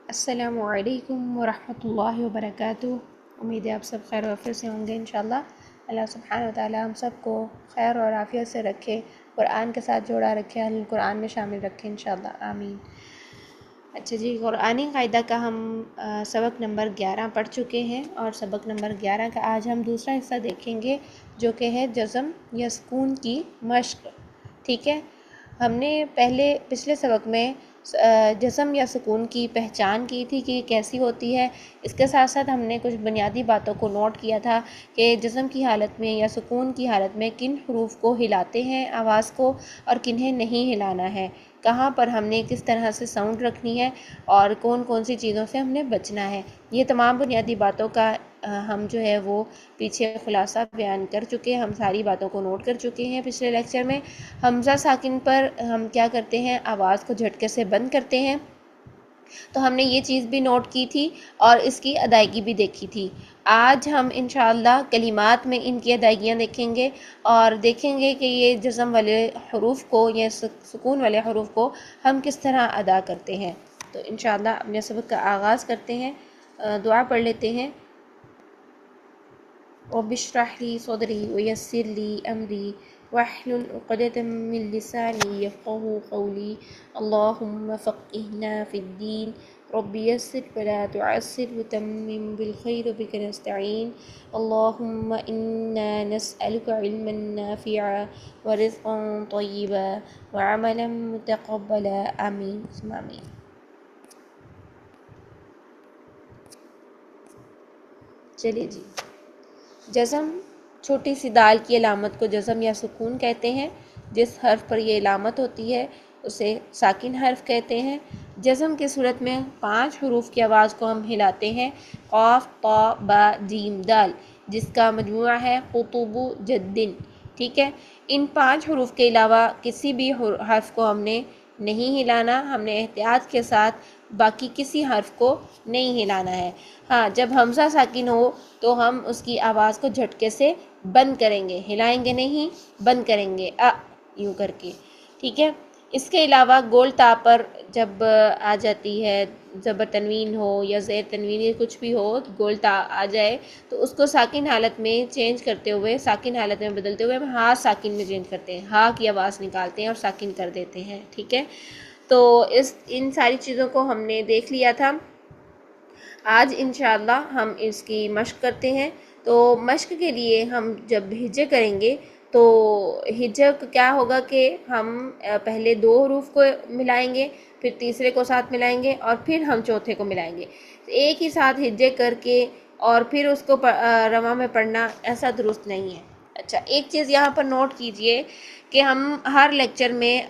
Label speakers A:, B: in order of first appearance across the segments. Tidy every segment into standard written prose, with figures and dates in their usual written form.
A: السلام علیکم ورحمۃ اللہ وبرکاتہ۔ امید ہے آپ سب خیر و عافیت سے ہوں گے انشاءاللہ۔ اللہ سبحانہ وتعالی ہم سب کو خیر اور عافیت سے رکھے، قرآن کے ساتھ جوڑا رکھے، اہل قرآن میں شامل رکھے انشاءاللہ، آمین۔ اچھا جی، قرآنی قاعدہ کا ہم سبق نمبر 11 پڑھ چکے ہیں، اور سبق نمبر 11 کا آج ہم دوسرا حصہ دیکھیں گے، جو کہ ہے جزم یا سکون کی مشق۔ ٹھیک ہے، ہم نے پچھلے سبق میں جزم یا سکون کی پہچان کی تھی کہ یہ کیسی ہوتی ہے۔ اس کے ساتھ ساتھ ہم نے کچھ بنیادی باتوں کو نوٹ کیا تھا کہ جزم کی حالت میں یا سکون کی حالت میں کن حروف کو ہلاتے ہیں آواز کو، اور کنہیں نہیں ہلانا ہے، کہاں پر ہم نے کس طرح سے ساؤنڈ رکھنی ہے، اور کون کون سی چیزوں سے ہم نے بچنا ہے۔ یہ تمام بنیادی باتوں کا ہم جو ہے وہ پیچھے خلاصہ بیان کر چکے ہیں، ہم ساری باتوں کو نوٹ کر چکے ہیں پچھلے لیکچر میں۔ حمزہ ساکن پر ہم کیا کرتے ہیں، آواز کو جھٹکے سے بند کرتے ہیں، تو ہم نے یہ چیز بھی نوٹ کی تھی اور اس کی ادائیگی بھی دیکھی تھی۔ آج ہم انشاءاللہ کلمات میں ان کی ادائیگیاں دیکھیں گے، اور دیکھیں گے کہ یہ جزم والے حروف کو یا سکون والے حروف کو ہم کس طرح ادا کرتے ہیں۔ تو انشاءاللہ اپنے سبق کا آغاز کرتے ہیں، دعا پڑھ لیتے ہیں۔ رب اشرح لي صدري ويسر لي أمري واحلل عقدة من لساني يفقهوا قولي اللهم فقهنا في الدين رب يسر ولا تعسر وتمم بالخير بك نستعين اللهم إنا نسألك علما نافعا ورزقا طيبا وعملا متقبلا آمين ثم آمين۔ چلیے جی، جزم چھوٹی سی دال کی علامت کو جزم یا سکون کہتے ہیں۔ جس حرف پر یہ علامت ہوتی ہے اسے ساکن حرف کہتے ہیں۔ جزم کی صورت میں 5 حروف کی آواز کو ہم ہلاتے ہیں، قاف، طا، با، جیم، دال، جس کا مجموعہ ہے قطب جدن۔ ٹھیک ہے، ان 5 حروف کے علاوہ کسی بھی حرف کو ہم نے نہیں ہلانا، ہم نے احتیاط کے ساتھ باقی کسی حرف کو نہیں ہلانا ہے۔ ہاں، جب حمزہ ساکن ہو تو ہم اس کی آواز کو جھٹکے سے بند کریں گے، ہلائیں گے نہیں، بند کریں گے یوں کر کے۔ ٹھیک ہے، اس کے علاوہ گول تا پر جب آ جاتی ہے، زبر تنوین ہو یا زیر تنوین یا کچھ بھی ہو، گول تا آ جائے تو اس کو ساکن حالت میں چینج کرتے ہوئے، ساکن حالت میں بدلتے ہوئے ہم ہا ساکن میں چینج کرتے ہیں، ہا کی آواز نکالتے ہیں اور ساکن کر دیتے ہیں۔ ٹھیک ہے، تو ان ساری چیزوں کو ہم نے دیکھ لیا تھا۔ آج انشاءاللہ ہم اس کی مشق کرتے ہیں۔ تو مشق کے لیے ہم جب ہجے کریں گے تو ہجے کیا ہوگا کہ ہم پہلے 2 حروف کو ملائیں گے، پھر تیسرے کو ساتھ ملائیں گے، اور پھر ہم چوتھے کو ملائیں گے۔ ایک ہی ساتھ ہجے کر کے اور پھر اس کو رواں میں پڑھنا ایسا درست نہیں ہے۔ اچھا، ایک چیز یہاں پر نوٹ کیجئے کہ ہم ہر لیکچر میں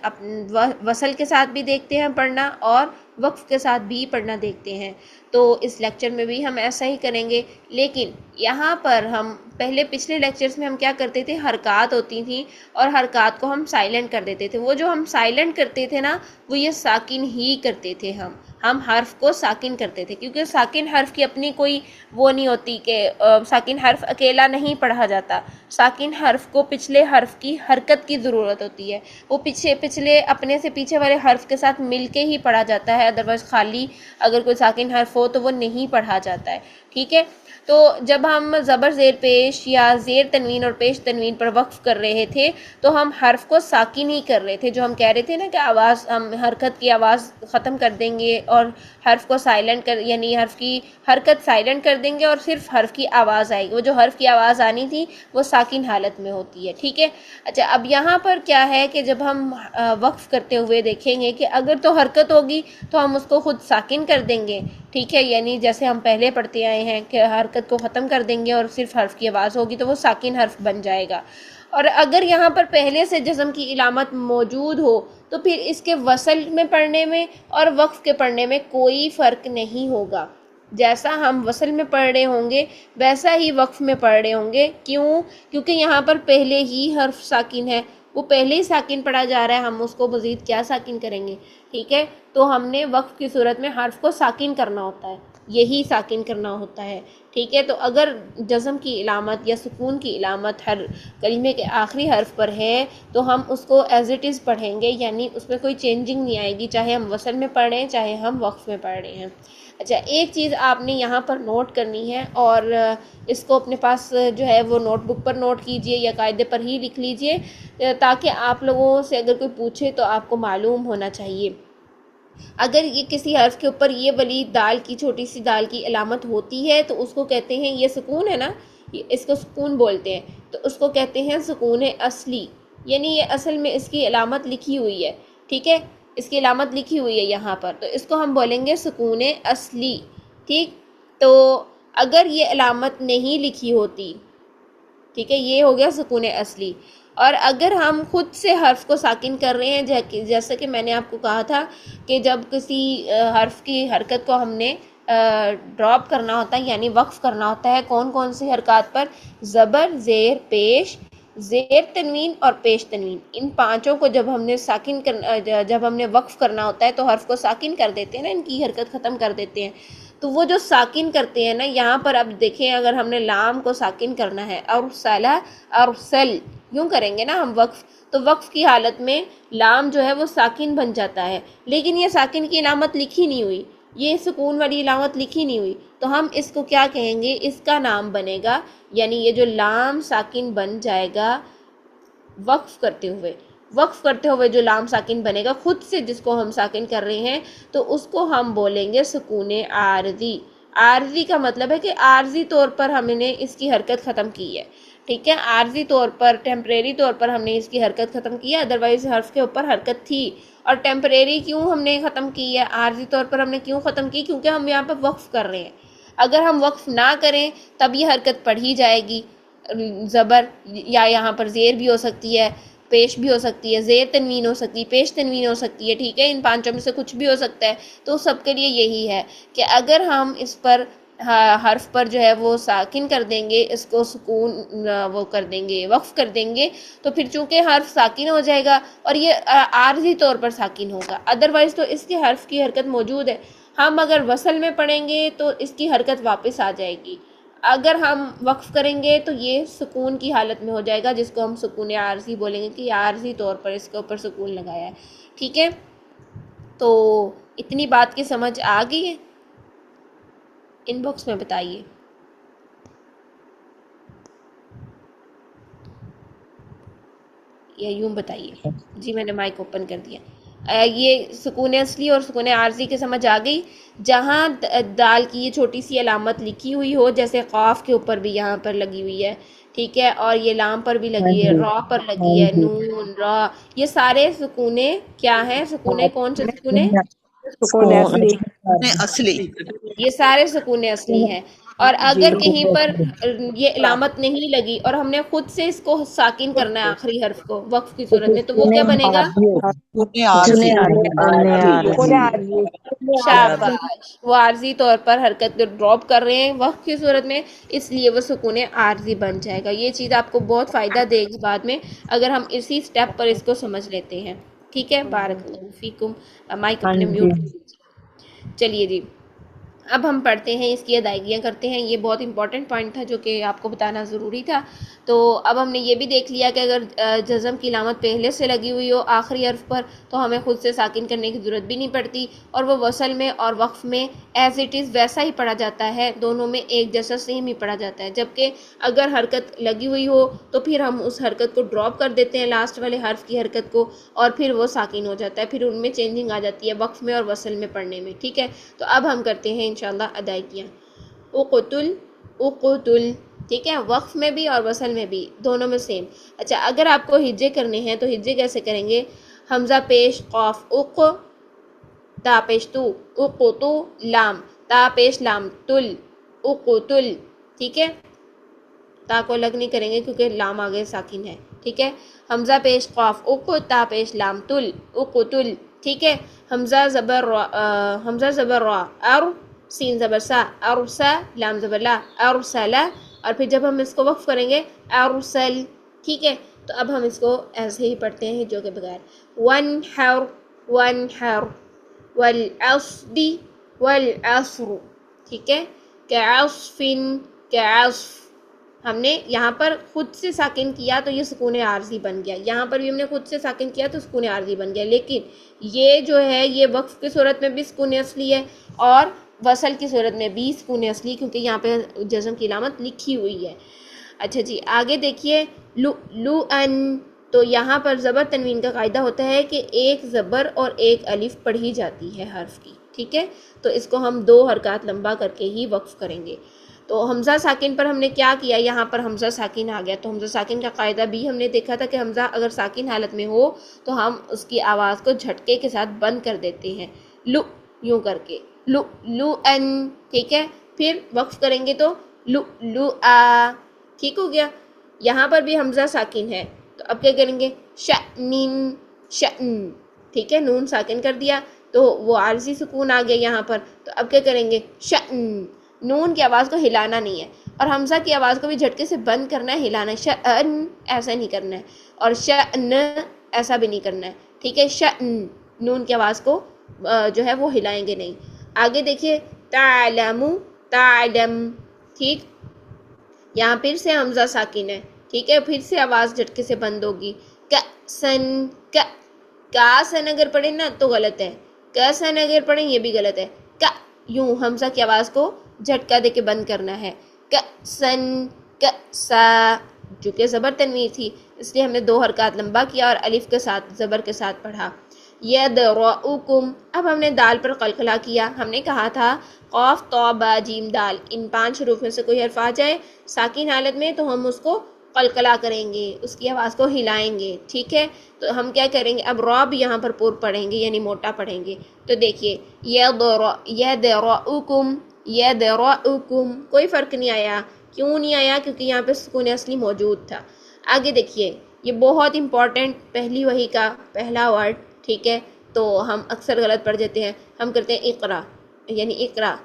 A: وصل کے ساتھ بھی دیکھتے ہیں پڑھنا، اور وقف کے ساتھ بھی پڑھنا دیکھتے ہیں، تو اس لیکچر میں بھی ہم ایسا ہی کریں گے۔ لیکن یہاں پر ہم پچھلے لیکچرز میں ہم کیا کرتے تھے، حرکات ہوتی تھیں اور حرکات کو ہم سائلنٹ کر دیتے تھے۔ وہ جو ہم سائلنٹ کرتے تھے نا، وہ یہ ساکن ہی کرتے تھے، ہم حرف کو ساکن کرتے تھے، کیونکہ ساکن حرف کی اپنی کوئی وہ نہیں ہوتی کہ ساکن حرف اکیلا نہیں پڑھا جاتا۔ ساکن حرف کو پچھلے حرف کی حرکت کی ضرورت ہوتی ہے، وہ پچھلے اپنے سے پیچھے والے حرف کے ساتھ مل کے ہی پڑھا جاتا ہے، ادروائز خالی اگر کوئی ساکن حرف ہو تو وہ نہیں پڑھا جاتا ہے۔ ٹھیک ہے، تو جب ہم زبر زیر پیش یا زیر تنوین اور پیش تنوین پر وقف کر رہے تھے تو ہم حرف کو ساکن ہی کر رہے تھے، جو ہم کہہ رہے تھے نا کہ ہم حرکت کی آواز ختم کر دیں گے اور حرف کو سائلنٹ یعنی حرف کی حرکت سائلنٹ کر دیں گے اور صرف حرف کی آواز آئے گی۔ وہ جو حرف کی آواز آنی تھی وہ ساکن حالت میں ہوتی ہے۔ ٹھیک ہے، اچھا، اب یہاں پر کیا ہے کہ جب ہم وقف کرتے ہوئے دیکھیں گے کہ اگر تو حرکت ہوگی تو ہم اس کو خود ساکن کر دیں گے۔ ٹھیک ہے، یعنی جیسے ہم پہلے پڑھتے آئے ہیں کہ حرکت کو ختم کر دیں گے اور صرف حرف کی آواز ہوگی تو وہ ساکن حرف بن جائے گا۔ اور اگر یہاں پر پہلے سے جزم کی علامت موجود ہو تو پھر اس کے وصل میں پڑھنے میں اور وقف کے پڑھنے میں کوئی فرق نہیں ہوگا۔ جیسا ہم وصل میں پڑھ رہے ہوں گے ویسا ہی وقف میں پڑھ رہے ہوں گے۔ کیونکہ یہاں پر پہلے ہی حرف ساکن ہے، وہ پہلے ہی ساکن پڑھا جا رہا ہے، ہم اس کو مزید کیا ساکن کریں گے۔ ٹھیک ہے، تو ہم نے وقف کی صورت میں حرف کو ساکن کرنا ہوتا ہے، یہی ساکن کرنا ہوتا ہے۔ ٹھیک ہے. تو اگر جزم کی علامت یا سکون کی علامت ہر کلمے کے آخری حرف پر ہے تو ہم اس کو ایز اٹ از پڑھیں گے, یعنی اس میں کوئی چینجنگ نہیں آئے گی, چاہے ہم وصل میں پڑھ رہے ہیں چاہے ہم وقف میں پڑھ رہے ہیں. اچھا, ایک چیز آپ نے یہاں پر نوٹ کرنی ہے, اور اس کو اپنے پاس جو ہے وہ نوٹ بک پر نوٹ کیجئے یا قاعدے پر ہی لکھ لیجئے, تاکہ آپ لوگوں سے اگر کوئی پوچھے تو آپ کو معلوم ہونا چاہیے. اگر یہ کسی حرف کے اوپر یہ والی دال کی, چھوٹی سی دال کی علامت ہوتی ہے تو اس کو کہتے ہیں, یہ سکون ہے نا, اس کو سکون بولتے ہیں, تو اس کو کہتے ہیں سکون اصلی, یعنی یہ اصل میں اس کی علامت لکھی ہوئی ہے. ٹھیک ہے, اس کی علامت لکھی ہوئی ہے یہاں پر, تو اس کو ہم بولیں گے سکون اصلی. ٹھیک, تو اگر یہ علامت نہیں لکھی ہوتی, ٹھیک ہے, یہ ہو گیا سکون اصلی. اور اگر ہم خود سے حرف کو ساکن کر رہے ہیں, جیسا کہ میں نے آپ کو کہا تھا کہ جب کسی حرف کی حرکت کو ہم نے ڈراپ کرنا ہوتا ہے یعنی وقف کرنا ہوتا ہے, کون کون سی حرکات پر؟ زبر, زیر, پیش, زیر تنوین اور پیش تنوین. ان پانچوں کو جب ہم نے ساکن کرنا, جب ہم نے وقف کرنا ہوتا ہے تو حرف کو ساکن کر دیتے ہیں نا, ان کی حرکت ختم کر دیتے ہیں. تو وہ جو ساکن کرتے ہیں نا, یہاں پر اب دیکھیں, اگر ہم نے لام کو ساکن کرنا ہے, ارسلہ, ارسل, یوں کریں گے نا ہم وقف, تو وقف کی حالت میں لام جو ہے وہ ساکن بن جاتا ہے, لیکن یہ ساکن کی علامت لکھی نہیں ہوئی, یہ سکون والی علامت لکھی نہیں ہوئی, تو ہم اس کو کیا کہیں گے؟ اس کا نام بنے گا, یعنی یہ جو لام ساکن بن جائے گا وقف کرتے ہوئے جو لام ساکن بنے گا خود سے, جس کو ہم ساکن کر رہے ہیں, تو اس کو ہم بولیں گے سکون عارضی. عارضی کا مطلب ہے کہ عارضی طور پر ہم نے اس کی حرکت ختم کی ہے. ٹھیک ہے, عارضی طور پر, ٹیمپریری طور پر ہم نے اس کی حرکت ختم کی ہے, ادروائز حرف کے اوپر حرکت تھی. اور ٹیمپریری کیوں ہم نے ختم کی ہے, عارضی طور پر ہم نے کیوں ختم کی؟ کیونکہ ہم یہاں پہ وقف کر رہے ہیں. اگر ہم وقف نہ کریں تب یہ حرکت پڑھی جائے گی. زبر, یا یہاں پر زیر بھی ہو سکتی ہے, پیش بھی ہو سکتی ہے, زیر تنوین ہو سکتی ہے, پیش تنوین ہو سکتی ہے. ٹھیک ہے, ان پانچوں میں سے کچھ بھی ہو سکتا ہے. تو سب کے لیے یہی ہے کہ اگر ہم اس پر حرف پر جو ہے وہ ساکن کر دیں گے, اس کو سکون وہ کر دیں گے, وقف کر دیں گے, تو پھر چونکہ حرف ساکن ہو جائے گا اور یہ عارضی طور پر ساکن ہوگا, ادروائز تو اس کے حرف کی حرکت موجود ہے. ہم اگر وصل میں پڑھیں گے تو اس کی حرکت واپس آ جائے گی, اگر ہم وقف کریں گے تو یہ سکون کی حالت میں ہو جائے گا, جس کو ہم سکون عارضی بولیں گے کہ عارضی طور پر اس کے اوپر سکون لگایا ہے. ٹھیک ہے, تو اتنی بات کی سمجھ آ گئی ہے؟ ان باکس میں بتائیے. یا یوں بتائیے. جی, میں نے مائک اوپن کر دیا. یہ سکون اصلی اور سکون عارضی کی سمجھ آ گئی. جہاں دال کی یہ چھوٹی سی علامت لکھی ہوئی ہو, جیسے قاف کے اوپر بھی یہاں پر لگی ہوئی ہے, ٹھیک ہے, اور یہ لام پر بھی لگی ہے, را پر لگی ہے, نون, را, یہ سارے سکونے کیا ہیں؟ سکونے کون سے سکونے؟
B: سکون اصلی.
A: یہ سارے سکون اصلی ہیں. اور اگر کہیں پر یہ علامت نہیں لگی اور ہم نے خود سے اس کو ساکن کرنا ہے آخری حرف کو وقف کی صورت میں, تو وہ کیا بنے گا؟ شاباش, وہ عارضی طور پر حرکت ڈراپ کر رہے ہیں وقف کی صورت میں, اس لیے وہ سکون عارضی بن جائے گا. یہ چیز آپ کو بہت فائدہ دے گی بعد میں اگر ہم اسی سٹیپ پر اس کو سمجھ لیتے ہیں. ٹھیک ہے, بارک اللہ فیکم. مائک اپنے میوٹ. چلیے جی, اب ہم پڑھتے ہیں, اس کی ادائیگیاں کرتے ہیں. یہ بہت امپورٹنٹ پوائنٹ تھا جو کہ آپ کو بتانا ضروری تھا. تو اب ہم نے یہ بھی دیکھ لیا کہ اگر جزم کی علامت پہلے سے لگی ہوئی ہو آخری حرف پر تو ہمیں خود سے ساکن کرنے کی ضرورت بھی نہیں پڑتی, اور وہ وصل میں اور وقف میں ایز اٹ از ویسا ہی پڑھا جاتا ہے, دونوں میں ایک جیسا سیم ہی پڑھا جاتا ہے. جبکہ اگر حرکت لگی ہوئی ہو تو پھر ہم اس حرکت کو ڈراپ کر دیتے ہیں, لاسٹ والے حرف کی حرکت کو, اور پھر وہ ساکن ہو جاتا ہے, پھر ان میں چینجنگ آ جاتی ہے وقف میں اور وصل میں پڑھنے میں. ٹھیک ہے, تو اب ہم کرتے ہیں انشاءاللہ ادائیگیاں. اقتل, اقتل, ٹھیک ہے, وقف میں بھی اور وصل میں بھی, دونوں میں سیم. اچھا, اگر آپ کو ہجے کرنے ہیں تو ہجے کیسے کریں گے؟ حمزہ پیش قاف, اق, تا پیش تو, اقتو, لام, تا پیش لام, تل, اقتل. ٹھیک ہے, تا کو الگ نہیں کریں گے کیونکہ لام آگے ساکن ہے. ٹھیک ہے, حمزہ پیش قاف, اق, تا پیش لام, تل, اقتل. ٹھیک ہے, حمزہ زبر را, حمزہ زبر را, ار, سین زبر سا, ارسا, لام زبر لا, ارسلا. اور پھر جب ہم اس کو وقف کریں گے ارسل. ٹھیک ہے, تو اب ہم اس کو ایسے ہی پڑھتے ہیں جو کے بغیر. وانحر, وانحر, والعصر, والعصر. ٹھیک ہے, کعصفن کعصف، ہم نے یہاں پر خود سے ساکن کیا تو یہ سکون عارضی بن گیا، یہاں پر بھی ہم نے خود سے ساکن کیا تو سکون عارضی بن گیا، لیکن یہ جو ہے یہ وقف کی صورت میں بھی سکون اصلی ہے اور وصل کی صورت میں بھی سکون اصلی، کیونکہ یہاں پہ جزم کی علامت لکھی ہوئی ہے۔ اچھا جی آگے دیکھیے لؤلؤن، تو یہاں پر زبر تنوین کا قاعدہ ہوتا ہے کہ ایک زبر اور ایک الف پڑھی جاتی ہے حرف کی، ٹھیک ہے، تو اس کو ہم 2 حرکات لمبا کر کے ہی وقف کریں گے۔ تو حمزہ ساکن پر ہم نے کیا کیا، یہاں پر حمزہ ساکن آ گیا، تو حمزہ ساکن کا قاعدہ بھی ہم نے دیکھا تھا کہ حمزہ اگر ساکن حالت میں ہو تو ہم اس کی آواز کو جھٹکے کے ساتھ بند کر دیتے ہیں، لو یوں کر کے، لو لو ان، ٹھیک ہے، پھر وقف کریں گے تو لو لو آ، ٹھیک ہو گیا۔ یہاں پر بھی حمزہ ساکن ہے تو اب کیا کریں گے، شأنن شأن، ٹھیک ہے، نون ساکن کر دیا تو وہ عارضی سکون آ گیا یہاں پر، تو اب کیا کریں گے، شأن، نون کی آواز کو ہلانا نہیں ہے اور حمزہ کی آواز کو بھی جھٹکے سے بند کرنا ہے، ہلانا ہے، شأن ایسا نہیں کرنا ہے اور شأن ایسا بھی نہیں کرنا ہے، ٹھیک ہے، شأن، نون کی آواز کو جو ہے وہ ہلائیں گے نہیں۔ آگے دیکھیے تعلم تعلم، ٹھیک، یہاں پھر سے حمزہ ساکن ہے، ٹھیک ہے، پھر سے آواز جھٹکے سے بند ہوگی، کأسن کاسن اگر پڑھیں نا تو غلط ہے، کاسن اگر پڑھیں یہ بھی غلط ہے، یوں حمزہ کی آواز کو جھٹکا دے کے بند کرنا ہے، کأسن کأسا، چونکہ زبر تنوین تھی اس لیے ہم نے 2 حرکات لمبا کیا اور الف کے ساتھ زبر کے ساتھ پڑھا۔ یدرؤکم، اب ہم نے دال پر قلقلہ کیا، ہم نے کہا تھا قاف طا با جیم دال ان 5 حروف میں سے کوئی حرف آ جائے ساکن حالت میں تو ہم اس کو قلقلہ کریں گے، اس کی آواز کو ہلائیں گے، ٹھیک ہے، تو ہم کیا کریں گے، اب را بھی یہاں پر پور پڑھیں گے یعنی موٹا پڑھیں گے، تو دیکھیے یدرؤکم یدرؤکم، کوئی فرق نہیں آیا، کیوں نہیں آیا، کیونکہ یہاں پہ سکون اصلی موجود تھا۔ آگے دیکھیے یہ بہت امپورٹنٹ پہلی وحی کا پہلا ورڈ، ٹھیک ہے، تو ہم اکثر غلط پڑھ جاتے ہیں، ہم کرتے ہیں اقرا، یعنی اقرا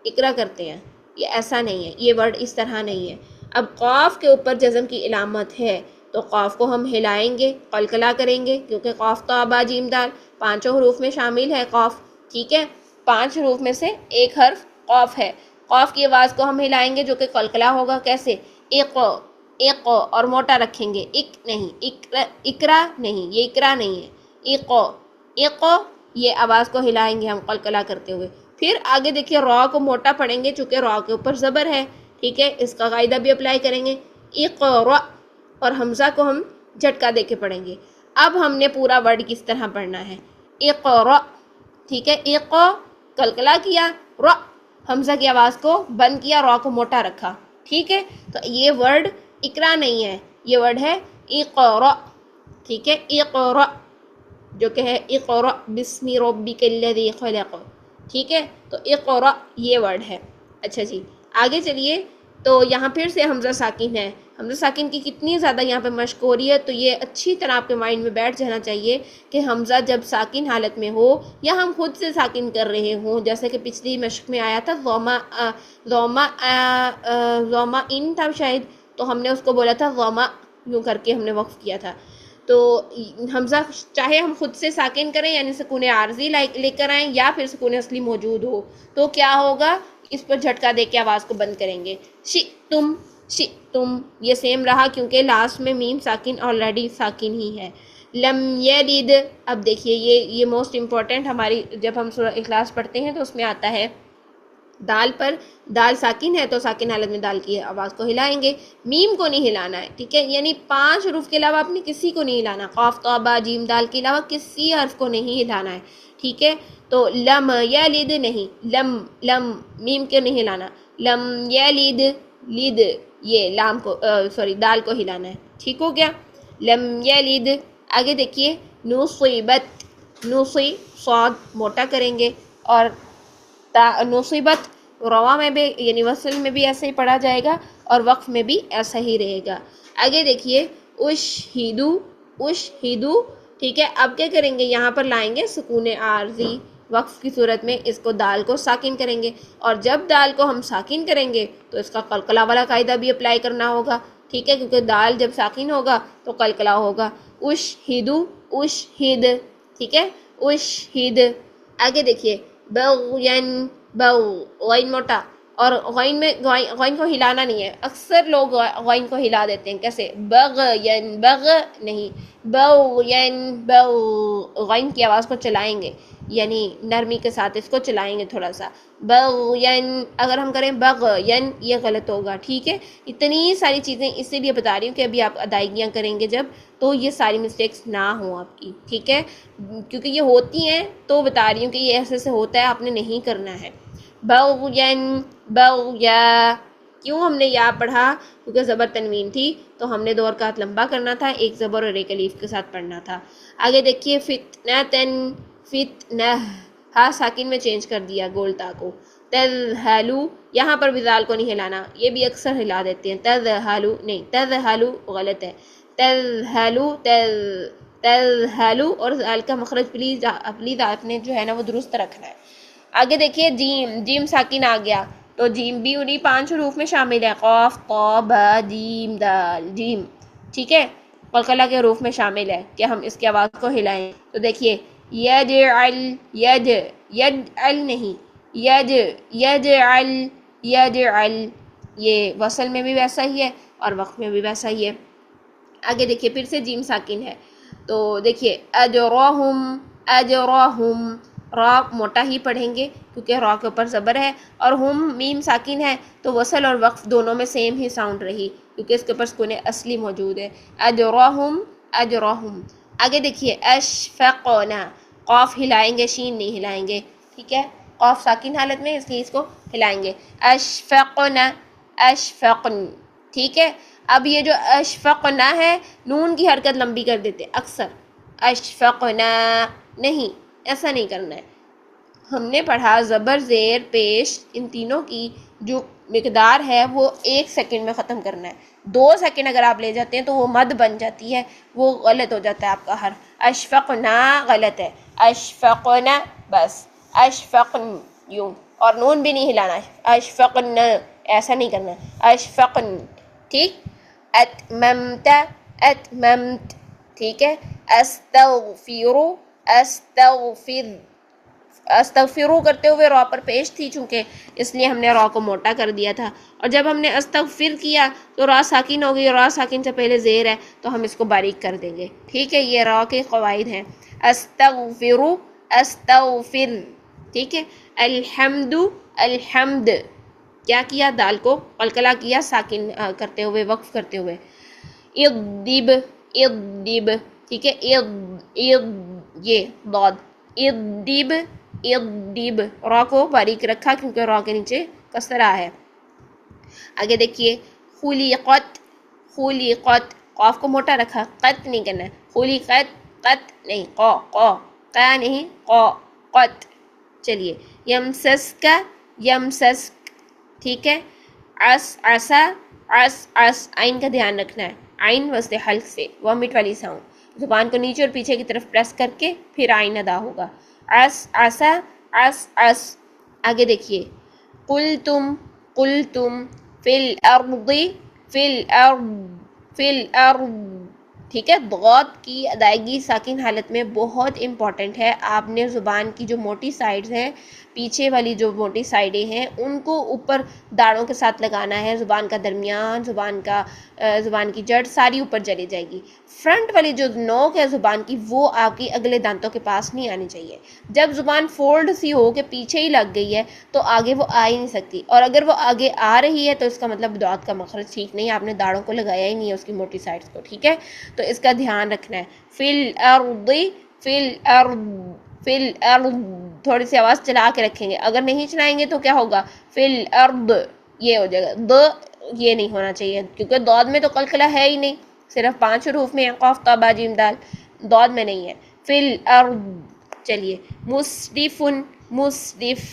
A: اقرا کرتے ہیں، یہ ایسا نہیں ہے، یہ ورڈ اس طرح نہیں ہے۔ اب قاف کے اوپر جزم کی علامت ہے تو قاف کو ہم ہلائیں گے، قلقلہ کریں گے، کیونکہ قاف طا با جیم دال 5 حروف میں شامل ہے قاف، ٹھیک ہے، 5 حروف میں سے ایک حرف قاف ہے، قاف کی آواز کو ہم ہلائیں گے جو کہ قلقلہ ہوگا، کیسے، اق اق، اور موٹا رکھیں گے، اک نہیں، اقرا نہیں، یہ اقرا نہیں ہے، اق اق، یہ آواز کو ہلائیں گے ہم قلقلہ کرتے ہوئے۔ پھر آگے دیکھیے را کو موٹا پڑھیں گے چونکہ را کے اوپر زبر ہے، ٹھیک ہے، اس کا قاعدہ بھی اپلائی کریں گے، اقرا، اور حمزہ کو ہم جھٹکا دے کے پڑھیں گے۔ اب ہم نے پورا ورڈ کس طرح پڑھنا ہے، اقرا، ٹھیک ہے، اق قلقلہ کیا، را حمزہ کی آواز کو بند کیا، را کو موٹا رکھا، ٹھیک ہے، تو یہ ورڈ اقرا نہیں ہے، یہ ورڈ ہے اقرا، ٹھیک ہے، اقرا، جو کہ ہے اقرا بسم ربک الذی خلق، ٹھیک ہے، تو اقرا یہ ورڈ ہے۔ اچھا جی آگے چلیے، تو یہاں پھر سے حمزہ ساکن ہے، حمزہ ساکن کی کتنی زیادہ یہاں پہ مشق ہو رہی ہے، تو یہ اچھی طرح آپ کے مائنڈ میں بیٹھ جانا چاہیے کہ حمزہ جب ساکن حالت میں ہو یا ہم خود سے ساکن کر رہے ہوں، جیسے کہ پچھلی مشق میں آیا تھا ضوما ان تھا شاید، تو ہم نے اس کو بولا تھا ضوما، یوں کر کے ہم نے وقف کیا تھا، تو حمزہ چاہے ہم خود سے ساکن کریں یعنی سکون عارضی لے کر آئیں یا پھر سکون اصلی موجود ہو تو کیا ہوگا، اس پر جھٹکا دے کے آواز کو بند کریں گے، شئتم شئتم، یہ سیم رہا کیونکہ لاسٹ میں میم ساکن آلریڈی ساکن ہی ہے۔ لم یلد، اب دیکھیے یہ موسٹ امپورٹنٹ ہماری جب ہم سورہ اخلاص پڑھتے ہیں تو اس میں آتا ہے دال پر، دال ساکن ہے تو ساکن حالت میں دال کی آواز کو ہلائیں گے، میم کو نہیں ہلانا ہے، ٹھیک ہے، یعنی 5 حروف کے علاوہ اپنی کسی کو نہیں ہلانا، قاف طا با جیم دال کے علاوہ کسی حرف کو نہیں ہلانا ہے، ٹھیک ہے، تو لم یلد نہیں، لم لم، میم کو نہیں ہلانا، لم یلد لد، یہ لام کو دال کو ہلانا ہے، ٹھیک ہو گیا، لم یلد۔ آگے دیکھیے نصیبت، نصی صاد موٹا کریں گے اور نصیبت روا میں بھی یعنی وصل میں بھی ایسا ہی پڑھا جائے گا اور وقف میں بھی ایسا ہی رہے گا۔ آگے دیکھیے اشہدو، اشہدو، ٹھیک ہے، اب کیا کریں گے، یہاں پر لائیں گے سکون عارضی، وقف کی صورت میں اس کو دال کو ساکن کریں گے اور جب دال کو ہم ساکن کریں گے تو اس کا قلقلہ والا قاعدہ بھی اپلائی کرنا ہوگا، ٹھیک ہے، کیونکہ دال جب ساکن ہوگا تو قلقلہ ہوگا، اشہدو اشہد، ٹھیک ہے، اشہد۔ آگے دیکھیے بغین، غین موٹا اور غین میں غین کو ہلانا نہیں ہے. اکثر لوگ غین کو ہلا دیتے ہیں. کیسے؟ بغین، بغ نہیں، بغین، غین کی آواز کو چلائیں گے، یعنی نرمی کے ساتھ اس کو چلائیں گے تھوڑا سا. بغین اگر ہم کریں بغین یہ غلط ہوگا. ٹھیک ہے، اتنی ساری چیزیں اسی لیے بتا رہی ہوں کہ ابھی آپ ادائیگیاں کریں گے جب، تو یہ ساری مسٹیکس نہ ہوں آپ کی. ٹھیک ہے، کیونکہ یہ ہوتی ہیں تو بتا رہی ہوں کہ یہ ایسے سے ہوتا ہے، آپ نے نہیں کرنا ہے. بغین، بغیا. کیوں ہم نے یا پڑھا؟ کیونکہ زبر تنوین تھی تو ہم نے 2 رکعت لمبا کرنا تھا، ایک زبر اور ایک الف کے ساتھ پڑھنا تھا. آگے دیکھیے فتنتن، فتنہ، ہاں ساکن میں چینج کر دیا گول تا کو. تذہلو، یہاں پر بھی زال کو نہیں ہلانا، یہ بھی اکثر ہلا دیتے ہیں. تذہلو نہیں، تذہلو غلط ہے. تذہلو، تذہلو، اور زال کا مخرج پلیز آپ نے جو ہے نا وہ درست رکھنا ہے. آگے دیکھیے جیم، جیم ساکن آ گیا تو جیم بھی انہی 5 حروف میں شامل ہے. قاف، طا، با، جیم، دال، جیم. ٹھیک ہے، قلقلہ کے حروف میں شامل ہے کہ ہم اس کی آواز کو ہلائیں. تو دیکھیے یجعل، یجعل نہیں، یجعل، یجعل، یہ وصل میں بھی ویسا ہی ہے اور وقف میں بھی ویسا ہی ہے. آگے دیکھیے پھر سے جیم ساکن ہے تو دیکھیے اجرہم، اجرہم، را موٹا ہی پڑھیں گے کیونکہ را کے اوپر زبر ہے، اور ہم میم ساکن ہے تو وصل اور وقف دونوں میں سیم ہی ساؤنڈ رہی کیونکہ اس کے اوپر سکون اصلی موجود ہے. اجرہم، اجرہم. آگے دیکھیے اشفقنا، قاف ہلائیں گے، شین نہیں ہلائیں گے. ٹھیک ہے، قاف ساکن حالت میں اس لیے اس کو ہلائیں گے. اشفقنا، اشفقن. ٹھیک ہے، اب یہ جو اشفقنا ہے نون کی حرکت لمبی کر دیتے اکثر. اشفقنا نہیں، ایسا نہیں کرنا ہے. ہم نے پڑھا زبر زیر پیش ان تینوں کی جو مقدار ہے وہ 1 سیکنڈ میں ختم کرنا ہے. 2 سیکنڈ اگر آپ لے جاتے ہیں تو وہ مد بن جاتی ہے، وہ غلط ہو جاتا ہے آپ کا حرف. اشفقنا غلط ہے، اشفقنا بس، اشفقن یوں، اور نون بھی نہیں ہلانا ہے. اشفقن ایسا نہیں کرنا ہے، اشفقن. ٹھیک، اتممت، اتممت. ٹھیک ہے، استغفر، استغفر. استغفرو کرتے ہوئے را پر پیش تھی چونکہ اس لیے ہم نے را کو موٹا کر دیا تھا، اور جب ہم نے استغفر کیا تو را ساکن ہو گئی، اور را ساکن سے پہلے زیر ہے تو ہم اس کو باریک کر دیں گے. ٹھیک ہے، یہ را کے قواعد ہیں. استغفرو، استغفر. ٹھیک ہے، الحمد، الحمد. کیا کیا؟ دال کو قلقلہ کیا ساکن کرتے ہوئے، وقف کرتے ہوئے. اضدب، اضدب. ٹھیک ہے، یہ ضاد. اضدب، اضدب. را کو باریک رکھا کیونکہ را کے نیچے کسرہ ہے. آگے دیکھیے خلقت، خلقت. قاف کو موٹا رکھا، قط نہیں کرنا ہے. خلقت، قط نہیں، قا، قا، قا نہیں، قا، قط. چلیے یمسسک، یمسسک. ٹھیک ہے، عس، عسا، عس، عس. آئین کا دھیان رکھنا ہے، آئین وسط حلق سے وامٹ والی ساؤنڈ. زبان کو نیچے اور پیچھے کی طرف پریس کر کے پھر آئین ادا ہوگا. عس، عسا، عس، عس. آگے دیکھیے قلتم، قلتم. فی الارض، فی الارض، فی الارض. ٹھیک ہے، ضاد کی ادائیگی ساکن حالت میں بہت امپورٹنٹ ہے. آپ نے زبان کی جو موٹی سائڈز ہیں، پیچھے والی جو موٹی سائڈیں ہیں ان کو اوپر داڑوں کے ساتھ لگانا ہے. زبان کا درمیان، زبان کی جڑ ساری اوپر چلی جائے گی. فرنٹ والی جو نوک ہے زبان کی وہ آپ کی اگلے دانتوں کے پاس نہیں آنی چاہیے. جب زبان فولڈ سی ہو کے پیچھے ہی لگ گئی ہے تو آگے وہ آ ہی نہیں سکتی، اور اگر وہ آگے آ رہی ہے تو اس کا مطلب دعات کا مخرج ٹھیک نہیں ہے، آپ نے داڑوں کو لگایا ہی نہیں ہے اس کی موٹی سائڈز کو. ٹھیک ہے، تو اس کا دھیان رکھنا ہے. فی الارض، فی الارض، فی الارض. تھوڑی سی آواز چلا کے رکھیں گے، اگر نہیں چلائیں گے تو کیا ہوگا؟ فی الارض یہ ہو جائے گا. یہ نہیں ہونا چاہیے کیونکہ ضاد میں تو قلقلہ ہے ہی نہیں، صرف 5 حروف میں ہے، قاف، طا، با، جیم، دال. ضاد میں نہیں ہے. فی الارض. چلیے مصرف، مصرف.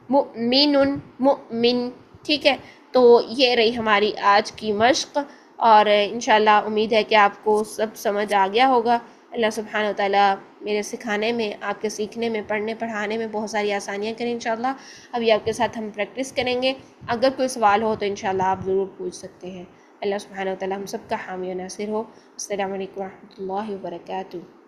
A: مؤمن، مؤمن. ٹھیک ہے، تو یہ رہی ہماری آج کی مشق، اور انشاءاللہ امید ہے کہ آپ کو سب سمجھ آ گیا ہوگا. اللہ سبحانہ و تعالیٰ میرے سکھانے میں، آپ کے سیکھنے میں، پڑھنے پڑھانے میں بہت ساری آسانیاں کریں انشاءاللہ. ابھی آپ کے ساتھ ہم پریکٹس کریں گے، اگر کوئی سوال ہو تو انشاءاللہ آپ ضرور پوچھ سکتے ہیں. اللہ سبحانہ و تعالیٰ ہم سب کا حامی و ناصر ہو. السلام علیکم و رحمۃ اللہ وبرکاتہ.